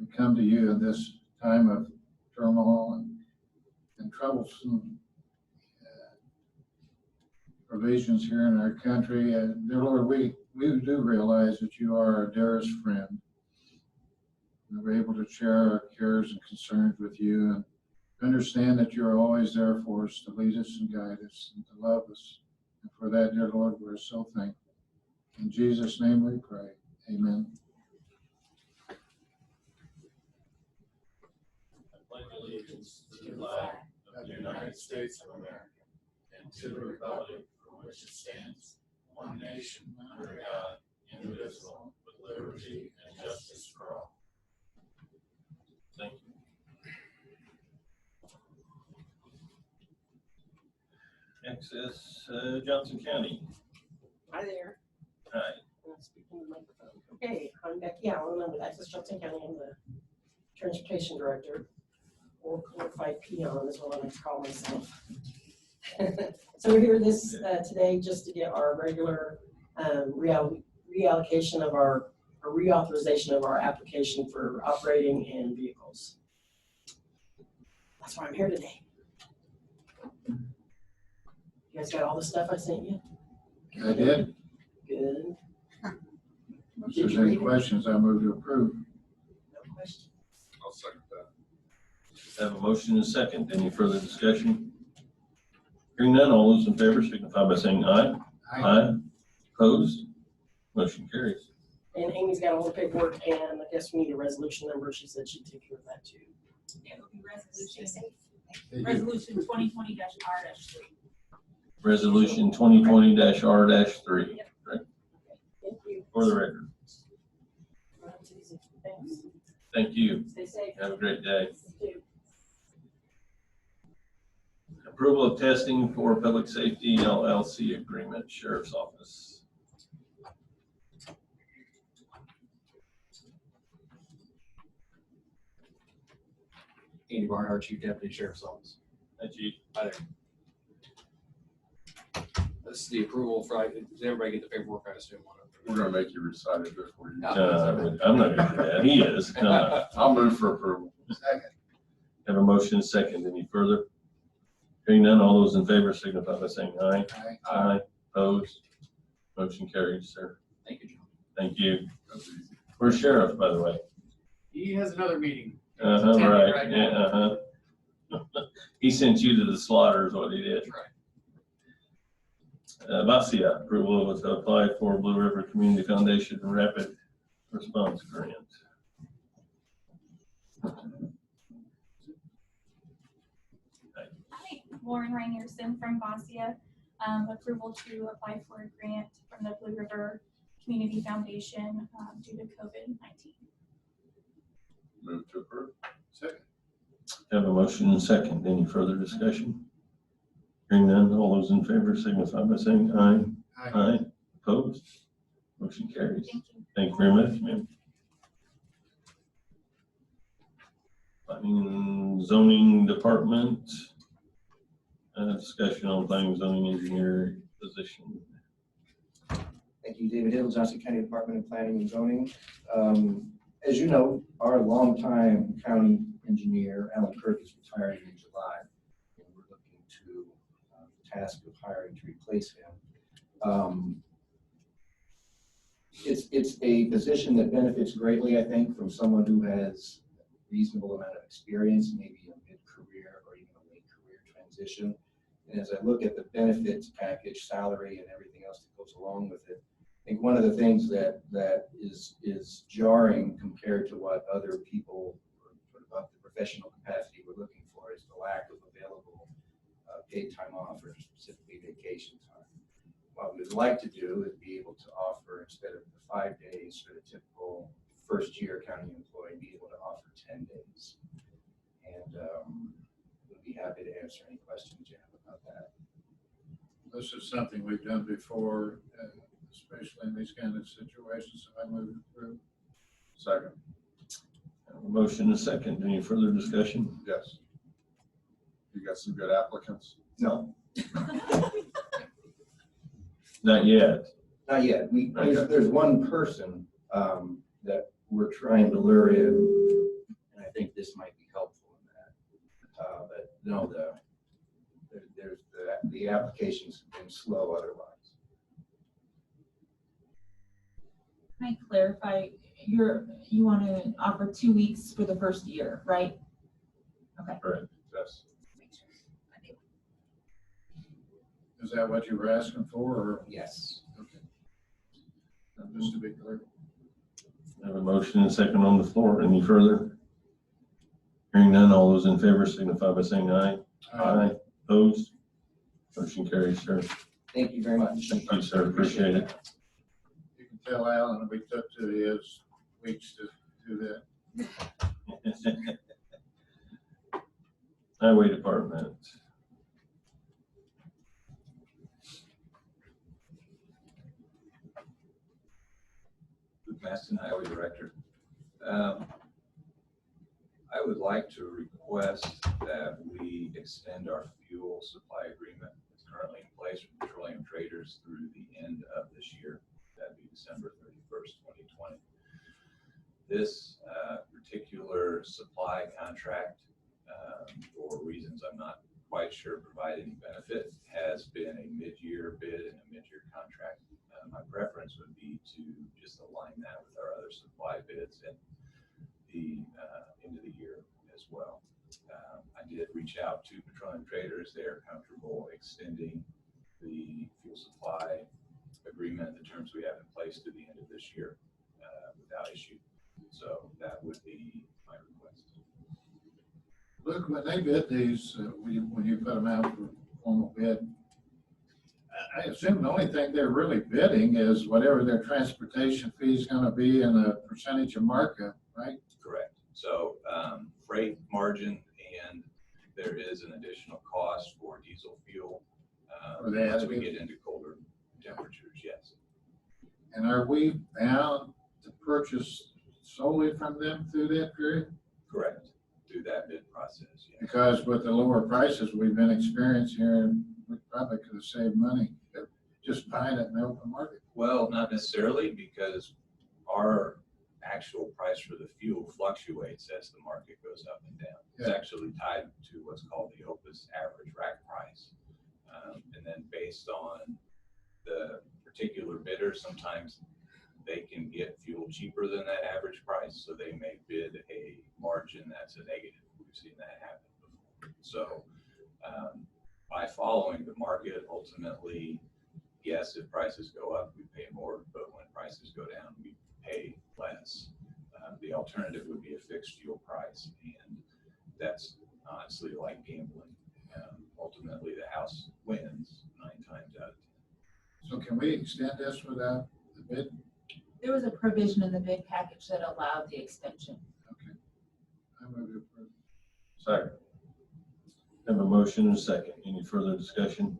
we come to you in this time of turmoil and troublesome provisions here in our country. And dear Lord, we do realize that you are our dearest friend. And we're able to share our cares and concerns with you and understand that you're always there for us to lead us and guide us and to love us. And for that, dear Lord, we're so thankful. In Jesus' name we pray. Amen. I pledge allegiance to the flag of the United States of America and to the republic for which it stands, one nation under God, indivisible, with liberty and justice for all. Thank you. Next is Johnson County. Hi there. Hi. I'm speaking to the microphone. Okay, I'm Becky Allen. I'm with Access Johnson County. I'm the Transportation Director, or qualified peon is what I like to call myself. So we're here today just to get our regular reallocation of our reauthorization of our application for operating and vehicles. That's why I'm here today. You guys got all the stuff I sent you? I did. Good. If there's any questions, I move to approve. No questions. I'll second that. Have a motion and a second. Any further discussion? Hearing none, all those in favor signify by saying aye. Aye. Opposed? Motion carries. And Amy's got all the paperwork, and I guess we need a resolution number. She said she'd take care of that too. It'll be resolution 2020-R-3. Resolution 2020-R-3. Yep. Right. Thank you. For the record. That's easy. Thanks. Thank you. Stay safe. Have a great day. You too. Approval of testing for Public Safety LLC agreement, Sheriff's Office. Andy Barnhart, Chief Deputy Sheriff's Office. Hi, Chief. Hi there. This is the approval for, did everybody get the paperwork? I assume. We're gonna make you recite it before you. I'm not gonna do that. He is. No. I'll move for approval. Second. Have a motion and a second. Any further? Hearing none, all those in favor signify by saying aye. Aye. Aye. Opposed? Motion carries, sir. Thank you, John. Thank you. That's easy. Where's Sheriff, by the way? He has another meeting. Right. Yeah, He sent you to the slaughter is what he did. That's right. Vasia, approval to apply for Blue River Community Foundation Rapid Response Grant. Hi, Lauren Reinierson from Vasia. Approval to apply for a grant from the Blue River Community Foundation due to COVID-19. Move to approve. Second. Have a motion and second. Any further discussion? Hearing none, all those in favor signify by saying aye. Aye. Opposed? Motion carries. Thank you. Thank you very much, ma'am. Planning and Zoning Department, discussion on planning and zoning engineer position. Thank you, David Hill, Johnson County Department of Planning and Zoning. As you know, our longtime county engineer, Alan Kirk, is retiring in July, and we're looking to the task of hiring to replace him. It's a position that benefits greatly, I think, from someone who has a reasonable amount of experience, maybe a mid-career or even a late career transition. And as I look at the benefits package, salary, and everything else that goes along with it, I think one of the things that is jarring compared to what other people sort of up the professional capacity we're looking for is the lack of available paid time off, or specifically vacation time. What we'd like to do is be able to offer, instead of the 5 days for the typical first-year county employee, be able to offer 10 days. And we'd be happy to answer any questions you have about that. This is something we've done before, especially in these kind of situations, so I move to approve. Second. Have a motion and second. Any further discussion? Yes. You got some good applicants? No, Not yet. not yet. There's one person that we're trying to lure in this might be helpful in that. But no, the applications have been slow otherwise. Can I clarify, you want to offer 2 weeks for the first year, right? Correct, yes. Is that what you were asking for, or Yes. just to be clear? I have a motion and a second on the floor. Any further? Hearing none, all those in favor signify by saying aye. Aye. Opposed? Motion carries, sir. Thank you very much. Thank you, sir. Appreciate it. You can tell Alan we took to his weeks to do that. Highway Department. Luke Maston, Highway Director. I would like to request that we extend our fuel supply agreement that's currently in place with Petroleum Traders through the end of this year. That'd be December 31st, 2020. This particular supply contract, for reasons I'm not quite sure provide any benefit, has been a mid-year bid and a mid-year contract. My preference would be to just align that with our other supply bids and the end of the year as well. I did reach out to Petroleum Traders. They're comfortable extending the fuel supply agreement, the terms we have in place to the end of this year without issue. So that would be my request. Look, when they bid these, when you put them out for formal bid, I assume the only thing they're really bidding is whatever their transportation fee is going to be and a percentage of markup, right? Correct. So freight margin, and there is an additional cost for diesel fuel Are they once added? we get into colder temperatures, yes. And are we bound to purchase solely from them through that period? Correct. Through that bid process, yes. Because with the lower prices we've been experiencing here, we probably could have saved money just buying it in the open market. Well, not necessarily, because our actual price for the fuel fluctuates as the market goes up and down. It's Yeah. actually tied to what's called the OPIS average rack price. And then based on the particular bidder, sometimes they can get fuel cheaper than that average price, so they may bid a margin that's a negative. We've seen that happen before. So by following the market, ultimately, yes, if prices go up, we pay more, but when prices go down, we pay less. The alternative would be a fixed fuel price, and that's honestly like gambling. Ultimately, the house wins 9 times out of 10. So can we extend this without the bid? There was a provision in the bid package that allowed the extension. Okay. I move to approve. Second. Have a motion and a second. Any further discussion?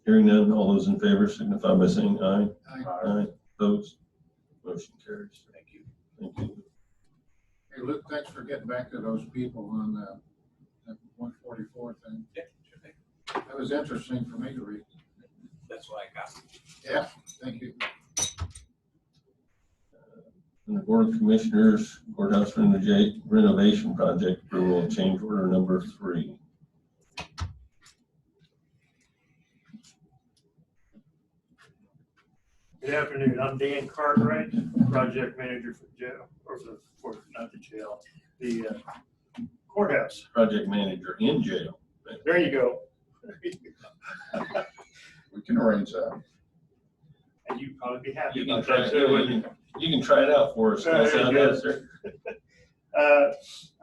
Hearing none, all those in favor signify by saying aye. Aye. Opposed? Motion carries. Thank you. Thank you. Hey, Luke, thanks for getting back to those people on that 144 thing. Yeah, sure thing. That was interesting for me to read. That's what I got. Yeah, thank you. And the Board of Commissioners Courthouse renovation project approval, change order number 3. Good afternoon. I'm Dan Cartwright, project manager for jail, or for not the jail, the courthouse. Project manager in jail. There you go. We can arrange that. And you'd probably be happy You can about try that too, wouldn't you? you can try it out for us. There you go. Sir.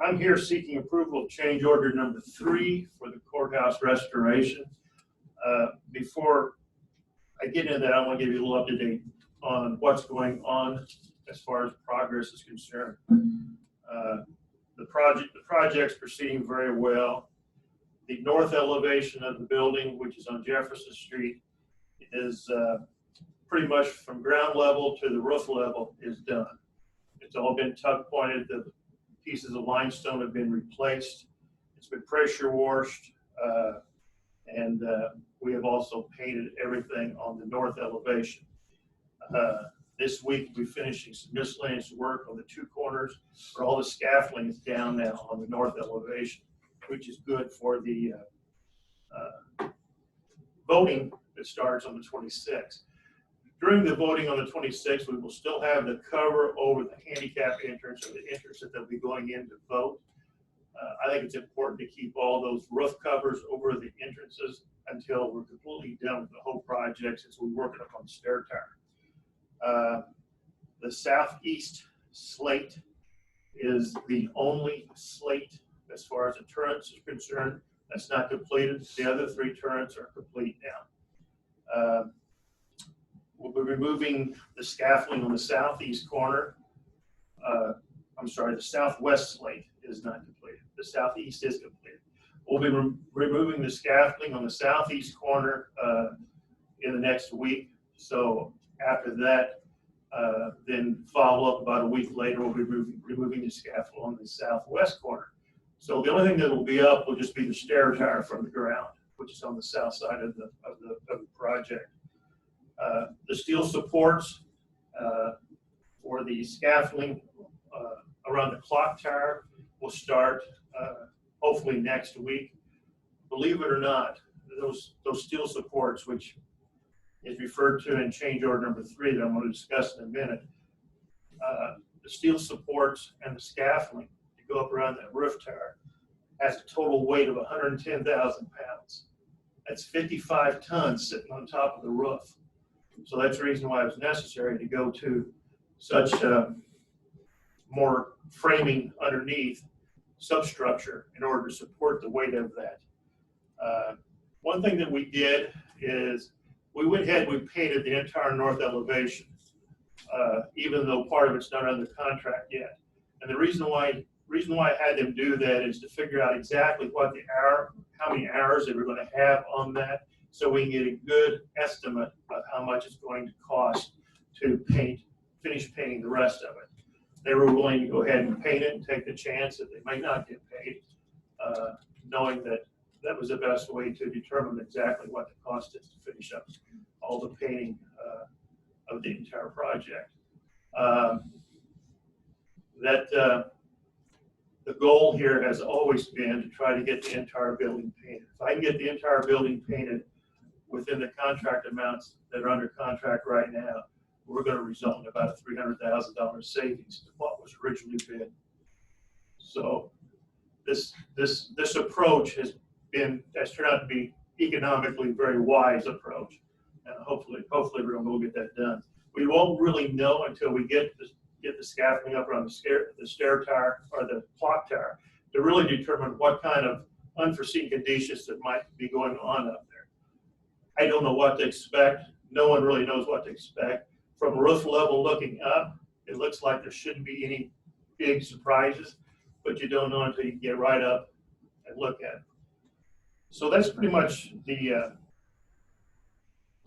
I'm here seeking approval of change order number 3 for the courthouse restoration. Before I get into that, I want to give you a little update on what's going on as far as progress is concerned. The project's proceeding very well. The north elevation of the building, which is on Jefferson Street, is pretty much from ground level to the roof level is done. It's all been tuck pointed. The pieces of limestone have been replaced. It's been pressure washed, and we have also painted everything on the north elevation. This week, we'll be finishing some miscellaneous work on the two corners, where all the scaffolding is down now on the north elevation, which is good for the voting that starts on the 26th. During the voting on the 26th, we will still have the cover over the handicap entrance or the entrance that they'll be going in to vote. I think it's important to keep all those roof covers over the entrances until we're completely done with the whole project, since we're working up on the stair tower. The southeast slate is the only slate as far as the turrets is concerned that's not completed. The other three turrets are complete now. We'll be removing the scaffolding on the southeast corner. I'm sorry, the southwest slate is not completed. The southeast is completed. We'll be removing the scaffolding on the southeast corner in the next week. So after that, then follow up about a week later, we'll be removing the scaffold on the southwest corner. So the only thing that will be up will just be the stair tower from the ground, which is on the south side of the project. The steel supports for the scaffolding around the clock tower will start hopefully next week. Believe it or not, those steel supports, which is referred to in change order number 3 that I'm going to discuss in a minute, the steel supports and the scaffolding to go up around that roof tower has a total weight of 110,000 pounds. That's 55 tons sitting on top of the roof. So that's the reason why it was necessary to go to such more framing underneath substructure in order to support the weight of that. One thing that we did is we went ahead and we painted the entire north elevation, even though part of it's not under contract yet. And the reason why I had them do that is to figure out exactly what how many hours they were going to have on that, so we can get a good estimate of how much it's going to cost to finish painting the rest of it. They were willing to go ahead and paint it and take the chance that they might not get paid, knowing that that was the best way to determine exactly what the cost is to finish up all the painting of the entire project. The goal here has always been to try to get the entire building painted. If I can get the entire building painted within the contract amounts that are under contract right now, we're going to result in about a $300,000 savings to what was originally bid. So this approach has turned out to be economically very wise approach, and hopefully everyone will get that done. We won't really know until we get the scaffolding up around the stair tower or the clock tower to really determine what kind of unforeseen conditions that might be going on up there. I don't know what to expect. No one really knows what to expect. From roof level looking up, it looks like there shouldn't be any big surprises, but you don't know until you get right up and look at it. So that's pretty much the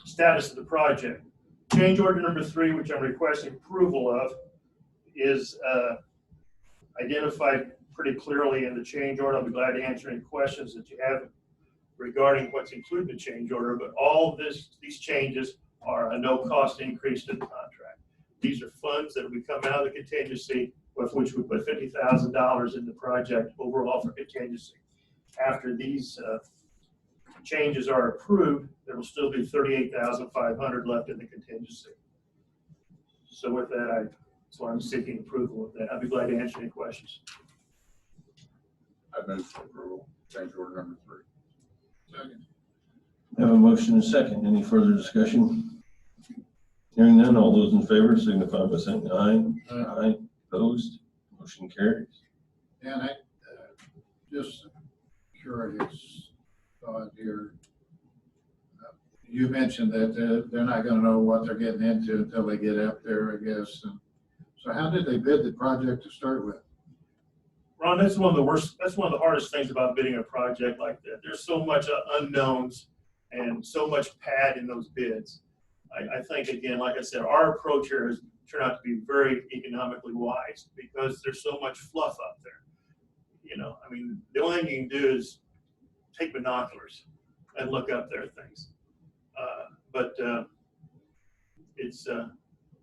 status of the project. Change order number 3, which I'm requesting approval of, is identified pretty clearly in the change order. I'll be glad to answer any questions that you have regarding what's included in the change order, but all these changes are a no-cost increase to the contract. These are funds that will be coming out of the contingency, with which we put $50,000 in the project overall for contingency. After these changes are approved, there will still be $38,500 left in the contingency. So with that, that's why I'm seeking approval of that. I'd be glad to answer any questions. I move for approval, change order number 3. Second. I have a motion and a second. Any further discussion? Hearing none, all those in favor signify by saying aye. Aye. Opposed? Motion carries. And I just curious thought here. You mentioned that they're not going to know what they're getting into until they get up there, I guess. And so how did they bid the project to start with? Ron, that's one of the hardest things about bidding a project like that. There's so much unknowns and so much pad in those bids. I think, again, like I said, our approach here has turned out to be very economically wise because there's so much fluff up there. You know, I mean, the only thing you can do is take binoculars and look up there at things. But it's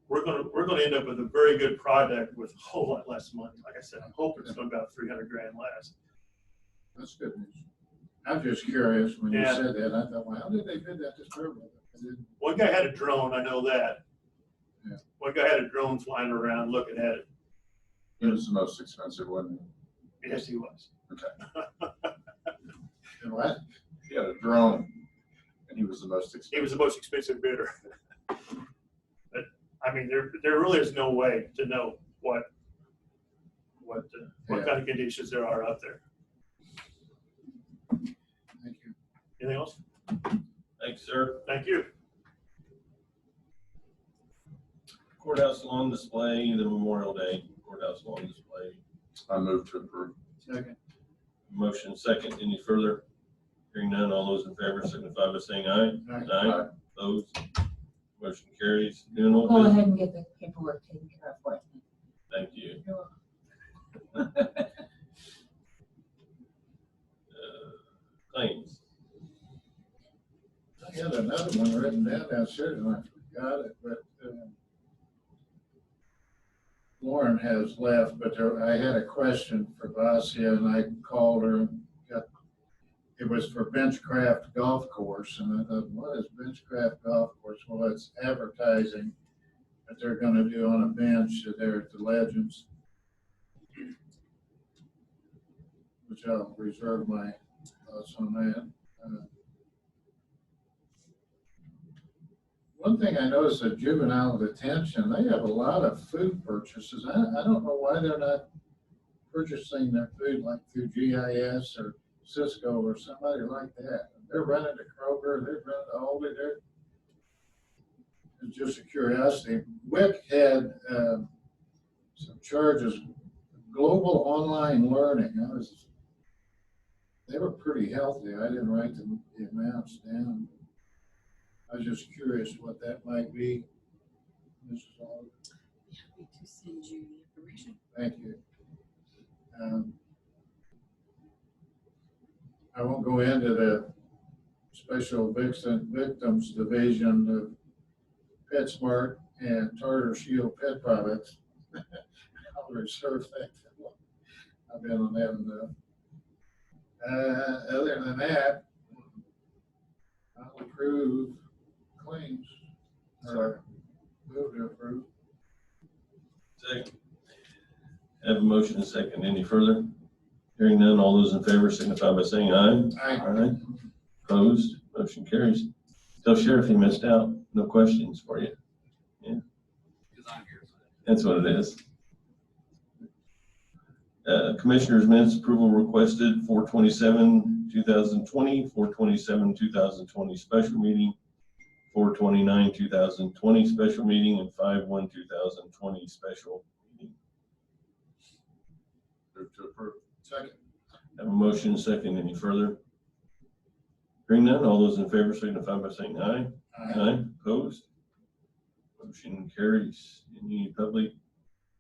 we're gonna end up with a very good product with a whole lot less money. Like I said, I'm hoping it's gonna be about 300 grand less. That's good news. I'm just curious, when you Yeah. said that, I thought, well, how did they bid that this early? I didn't- One guy had a drone, I know that. Yeah. One guy had a drone flying around looking at it. It was the most expensive, wasn't it? Yes, he was. And what? He had a drone, and he was the most He expensive. was the most expensive bidder. But, I mean, there really is no way to know what Yeah. kind of conditions there are out there. Thank you. Anything else? Thanks, sir. Thank you. Courthouse lawn display, the Memorial Day courthouse lawn display. I move to approve. Second. Motion second. Any further? Hearing none, all those in favor signify by saying aye. Aye. Opposed? Motion carries. New and old Go business. ahead and get the paperwork taken care of for it. Thank you. You're welcome. Claims. I had another one written down downstairs and I forgot it, but Lauren has left, but I had a question for Vasia and I called her and it was for Benchcraft Golf Course. And I thought, what is Benchcraft Golf Course? Well, it's advertising that they're gonna do on a bench there at the Legends, which I'll reserve my thoughts on that. One thing I noticed at juvenile detention, they have a lot of food purchases. I don't know why they're not purchasing their food like through GIS or Cisco or somebody like that. They're running to Kroger, they're running to Aldi, it's just a curiosity. WIC had some charges, global online learning. They were pretty healthy. I didn't write the amounts down. I was just curious what that might be. Mrs. Oliver. Happy to send you the information. Thank you. I won't go into the Special Victims Division of PetSmart and Tartar Shield Pet Products. I'll reserve that. I've been on that enough. Other than that, I'll approve claims. Or move to approve. Second. Have a motion and a second. Any further? Hearing none, all those in favor signify by saying aye. Aye. Opposed? Motion carries. Tell Sheriff you missed out. No questions for you. Yeah. That's what it is. Commissioners minutes approval requested 4/27/2020, 4/27/2020 special meeting, 4/29/2020 special meeting, and 5/1/2020 special meeting. Move to approve. Second. Have a motion and a second. Any further? Hearing none, all those in favor signify by saying aye. Aye. Opposed? Motion carries. Any public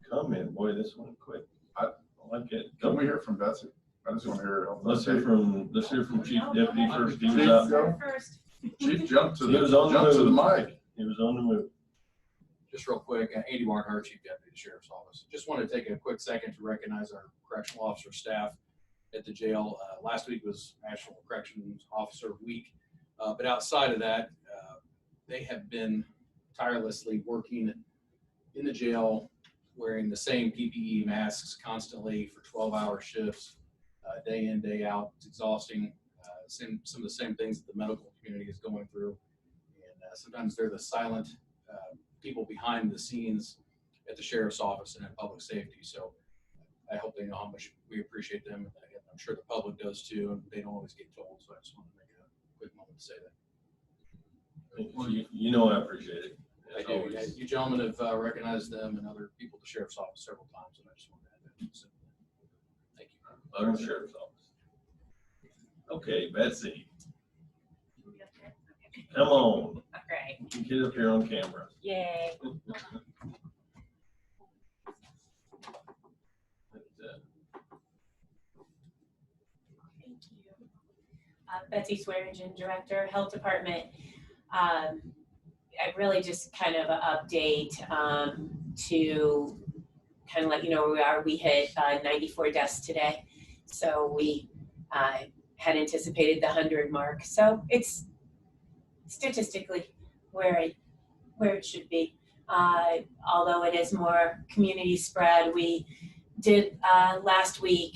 comment? Boy, this one quick. I like it. Can we hear from Betsy? I just want to hear. Let's hear from Chief Deputy first. He was Chief, out. go. Chief, jump to He was on the the move. mic. He was on the move. Just real quick, Andy Barnhart, Chief Deputy Sheriff's Office. Just want to take a quick second to recognize our correctional officer staff at the jail. Last week was National Corrections Officer Week, but outside of that, they have been tirelessly working in the jail, wearing the same PPE masks constantly for 12-hour shifts, day in, day out. It's exhausting. Some of the same things that the medical community is going through. And sometimes they're the silent people behind the scenes at the sheriff's office and in public safety. So I hope they know how much we appreciate them. And I'm sure the public does too, and they don't always get told. So I just want to make a quick moment to say that. You know I appreciate it. I As do. always. You gentlemen have recognized them and other people at the sheriff's office several times, and I just want to add that. So, thank you. Out of the Sheriff's Office. Okay, Betsy, come on. Okay. Get up here on camera. Yay. Thank you. Betsy Swearingen, Director, Health Department. I really just kind of an update to kind of let you know where we are. We hit 94 deaths today. So we had anticipated the 100 mark. So it's statistically where it should be. Although it is more community spread, we did last week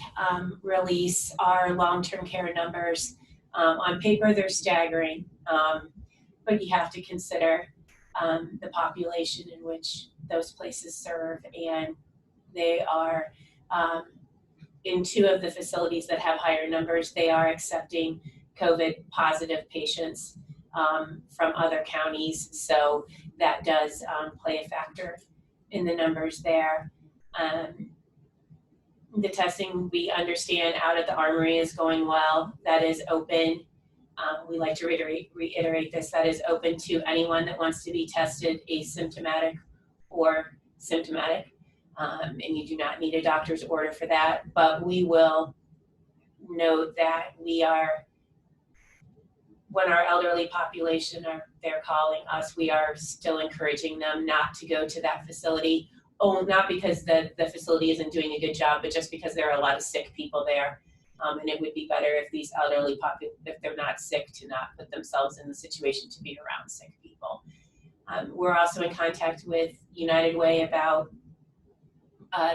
release our long-term care numbers. On paper, they're staggering, but you have to consider the population in which those places serve, and they are in 2 of the facilities that have higher numbers, they are accepting COVID positive patients from other counties. So that does play a factor in the numbers there. The testing, we understand, out at the Armory is going well. That is open. We like to reiterate this. That is open to anyone that wants to be tested asymptomatic or symptomatic. And you do not need a doctor's order for that. But we will note that we are, when our elderly population they're calling us, we are still encouraging them not to go to that facility. Oh, not because the facility isn't doing a good job, but just because there are a lot of sick people there. And it would be better if these elderly if they're not sick, to not put themselves in the situation to be around sick people. We're also in contact with United Way about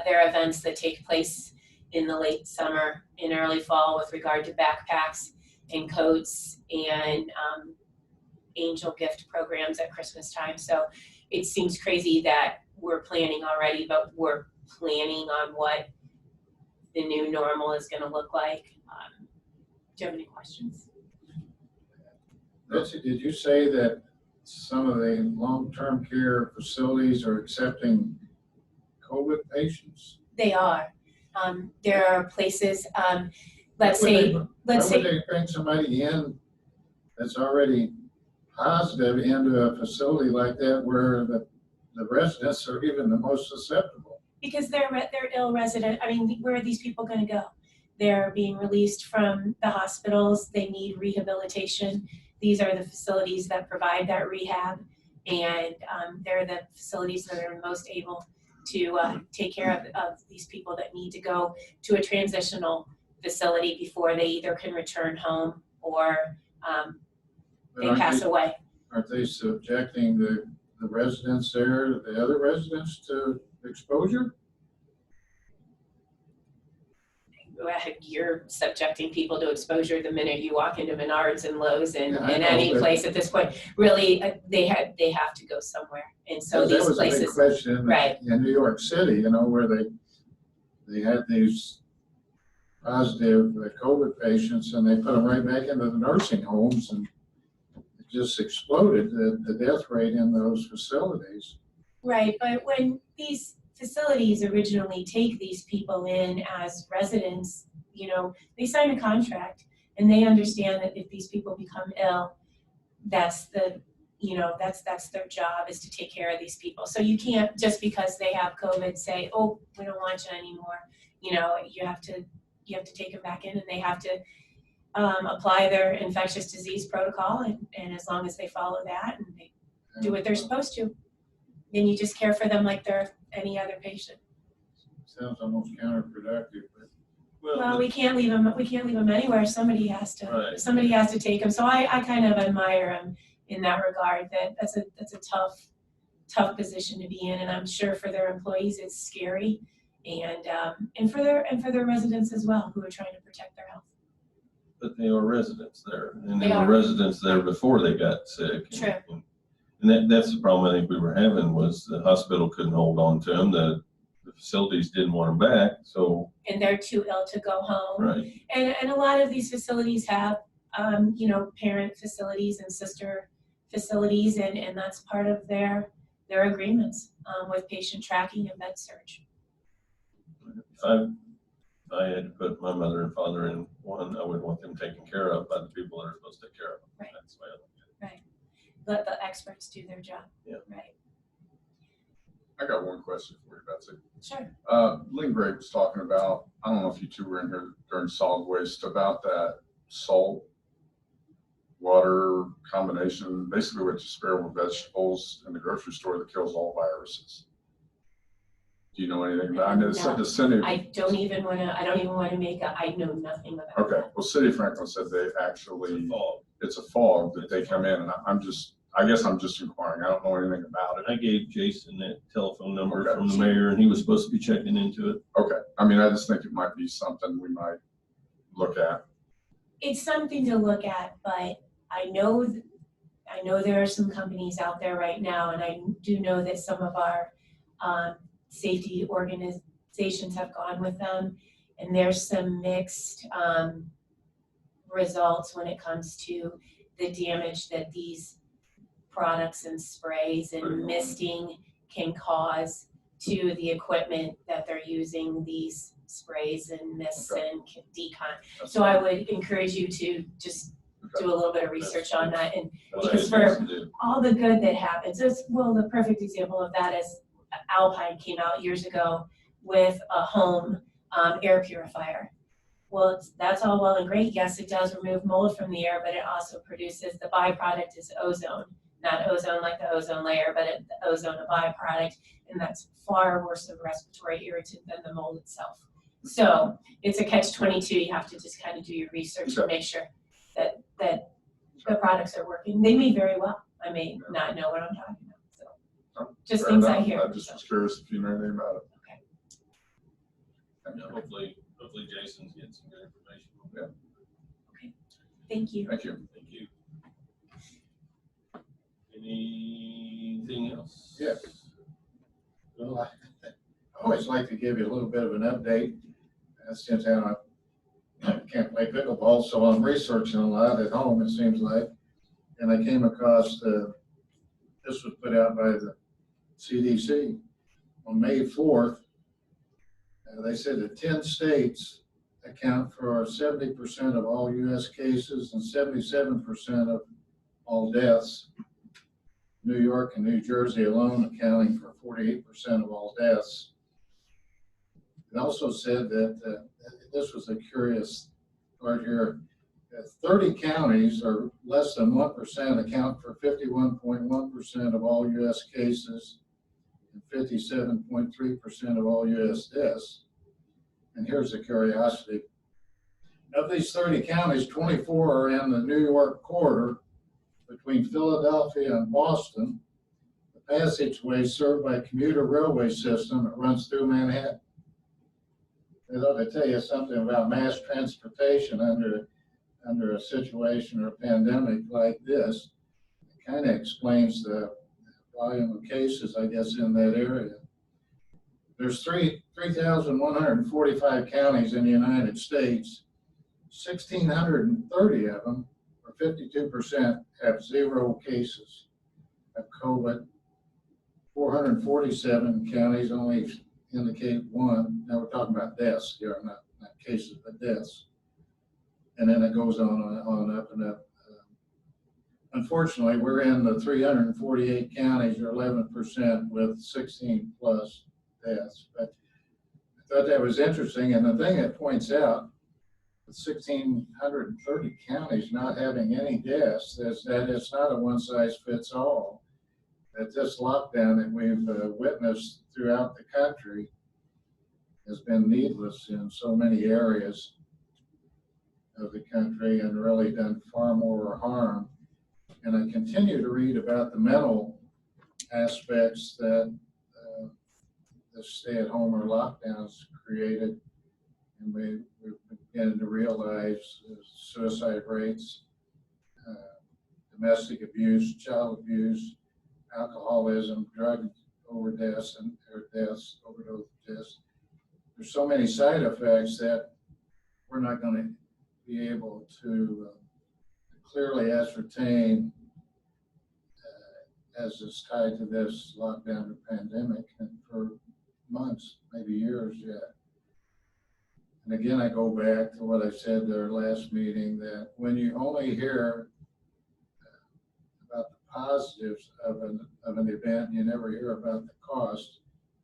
their events that take place in the late summer and early fall with regard to backpacks and coats and angel gift programs at Christmas time. So it seems crazy that we're planning already, but we're planning on what the new normal is going to look like. Do you have any questions? Betsy, did you say that some of the long-term care facilities are accepting COVID patients? They are. There are places, let's Why say, would they bring somebody in that's already positive into a facility like that where the residents are even the most susceptible? Because they're ill resident. I mean, where are these people going to go? They're being released from the hospitals. They need rehabilitation. These are the facilities that provide that rehab, and they're the facilities that are most able to take care of these people that need to go to a transitional facility before they either can return home or they pass away. Aren't they subjecting the residents there, the other residents, to exposure? You're subjecting people to exposure the minute you walk into Menards and Lowe's and Yeah, in any place at this point. Really, they have to go somewhere. And so these places. That was a big question, right, in New York City, where they had these positive COVID patients and they put them right back into the nursing homes, and it just exploded, the death rate in those facilities. Right, but when these facilities originally take these people in as residents, they sign a contract and they understand that if these people become ill, that's their job, is to take care of these people. So you can't, just because they have COVID, say, oh, we don't want you anymore. You have to take them back in, and they have to apply their infectious disease protocol, and as long as they follow that and they do what they're supposed to, then you just care for them like they're any other patient. Sounds almost counterproductive, but well, we can't leave them anywhere. Somebody has to take them. So I kind of admire them in that regard. That's a tough position to be in, and I'm sure for their employees it's scary, and for their residents as well, who are trying to protect their health. But they are residents there, and they were residents there before they got sick. True. And that's the problem I think we were having, was the hospital couldn't hold on to them. The facilities didn't want them back, so. And they're too ill to go home. Right. And a lot of these facilities have, parent facilities and sister facilities, and that's part of their agreements with patient tracking and bed surge. If I had to put my mother and father in one, I would want them taken care of by the people that are supposed to take care of them. Right. That's the way I look at it. Right. Let the experts do their job. Yeah. Right. I got one question for you, Betsy. Sure. Lynn Gray was talking about, I don't know if you two were in here during solid waste, about that salt water combination, basically what you spare with vegetables in the grocery store that kills all viruses. Do you know anything about it? No. The city. I don't even want to make I know nothing about Okay, that. well, City of Franklin said they actually, it's a fog that they come in, and I guess I'm just inquiring. I don't know anything about it. I gave Jason that telephone number Okay. from the mayor, and he was supposed to be checking into it. Okay, I mean, I just think it might be something we might look at. It's something to look at, but I know there are some companies out there right now, and I do know that some of our safety organizations have gone with them, and there's some mixed results when it comes to the damage that these products and sprays and misting can cause to the equipment that they're using these sprays and mists and decon. So I would encourage you to just do a little bit of research on that, and because for all the good that happens, the perfect example of that is Alpine came out years ago with a home air purifier. Well, that's all well and great. Yes, it does remove mold from the air, but it also produces, the byproduct is ozone. Not ozone like the ozone layer, but the ozone a byproduct, and that's far worse of a respiratory irritant than the mold itself. So it's a catch-22. You have to just kind of do your research to make sure that the products are working. They may very well. I may not know what I'm talking about. So just Fair things I enough. hear. I just was curious if you know anything about it. Okay. Thank you. Hopefully Jason's getting some good information. Yeah. Thank you. Thank you. Thank you. Anything else? Yes. Well, I always like to give you a little bit of an update. Since I can't play pickleball, so I'm researching a lot at home, it seems like. And I came across this was put out by the CDC on May 4th. They said that 10 states account for 70% of all U.S. cases and 77% of all deaths. New York and New Jersey alone accounting for 48% of all deaths. It also said that this was a curious part here. 30 counties, or less than 1%, account for 51.1% of all U.S. cases and 57.3% of all U.S. deaths. And here's a curiosity. Of these 30 counties, 24 are in the New York corridor between Philadelphia and Boston. The passageway is served by a commuter railway system that runs through Manhattan. It ought to tell you something about mass transportation under a situation or a pandemic like this. It kind of explains the volume of cases, I guess, in that area. There's 3,145 counties in the United States. 1,630 of them, or 52%, have 0 cases of COVID. 447 counties only indicate 1. Now we're talking about deaths here, not cases, but deaths. And then it goes on up and up. Unfortunately, we're in the 348 counties, or 11%, with 16 plus deaths. But I thought that was interesting. And the thing it points out, with 1,630 counties not having any deaths, is that it's not a one size fits all. That this lockdown that we've witnessed throughout the country has been needless in so many areas of the country and really done far more harm. And I continue to read about the mental aspects that the stay-at-home or lockdowns created. And we're beginning to realize suicide rates, domestic abuse, child abuse, alcoholism, drug overdose and overdose deaths. There's so many side effects that we're not going to be able to clearly ascertain as is tied to this lockdown or pandemic, and for months, maybe years yet. And again, I go back to what I said at our last meeting, that when you only hear about the positives of an event, you never hear about the cost,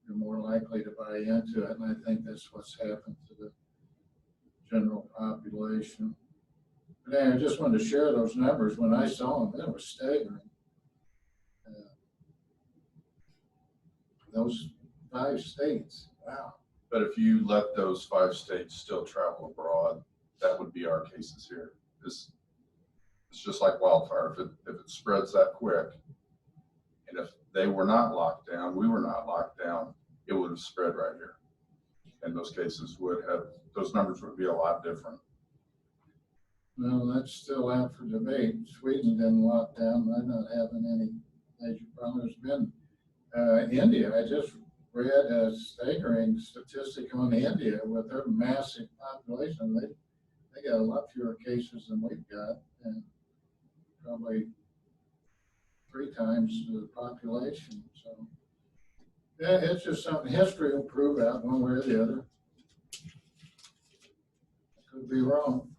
you're more likely to buy into it. And I think that's what's happened to the general population. But anyway, I just wanted to share those numbers. When I saw them, it was staggering. Those 5 states, wow. But if you let those 5 states still travel abroad, that would be our cases here. It's just like wildfire. If it spreads that quick, and if they were not locked down, we were not locked down, it would have spread right here. And those cases those numbers would be a lot different. Well, that's still out for debate. Sweden didn't lock down. They're not having any major problems. There's been India. I just read a staggering statistic on India with their massive population. They got a lot fewer cases than we've got, and probably 3 times the population. So yeah, it's just something history will prove out one way or the other. I could be wrong.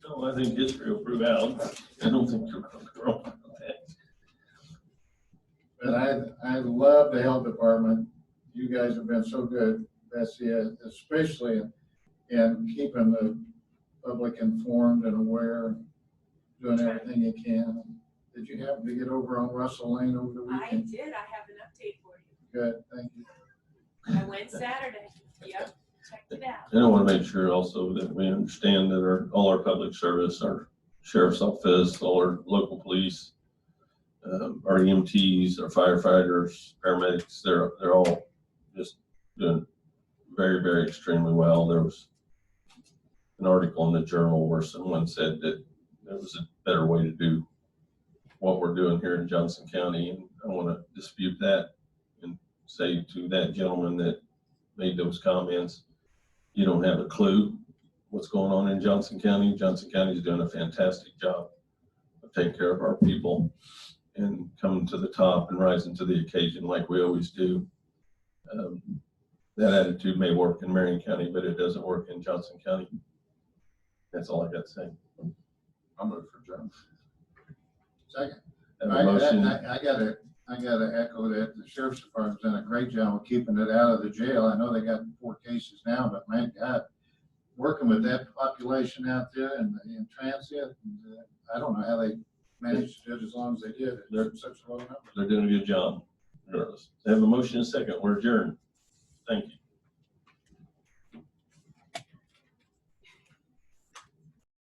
No, I think history will prove out. I don't think you're wrong about that. But I love the health department. You guys have been so good, Bessie, especially in keeping the public informed and aware, doing everything you can. Did you happen to get over on Russell Lane over the I weekend? did, I have an update for you. Good, thank you. I went Saturday, yep, checked it out. And I want to make sure also that we understand that all our public service, our sheriff's office, all our local police, our EMTs, our firefighters, paramedics, they're all just doing very, very extremely well. There was an article in the Journal where someone said that there was a better way to do what we're doing here in Johnson County, and I want to dispute that and say to that gentleman that made those comments, you don't have a clue what's going on in Johnson County. Johnson County is doing a fantastic job of taking care of our people and coming to the top and rising to the occasion like we always do. That attitude may work in Marion County, but it doesn't work in Johnson County. That's all I got to say. I'll move for John. Second. Have a motion. I gotta echo that the sheriff's department's done a great job of keeping it out of the jail. I know they got 4 cases now, but man, God, working with that population out there and in transit, I don't know how they managed to do it as long as they did. It's such a low number. They're doing a good job. Regardless. They have a motion and a second. We're adjourned. Thank you.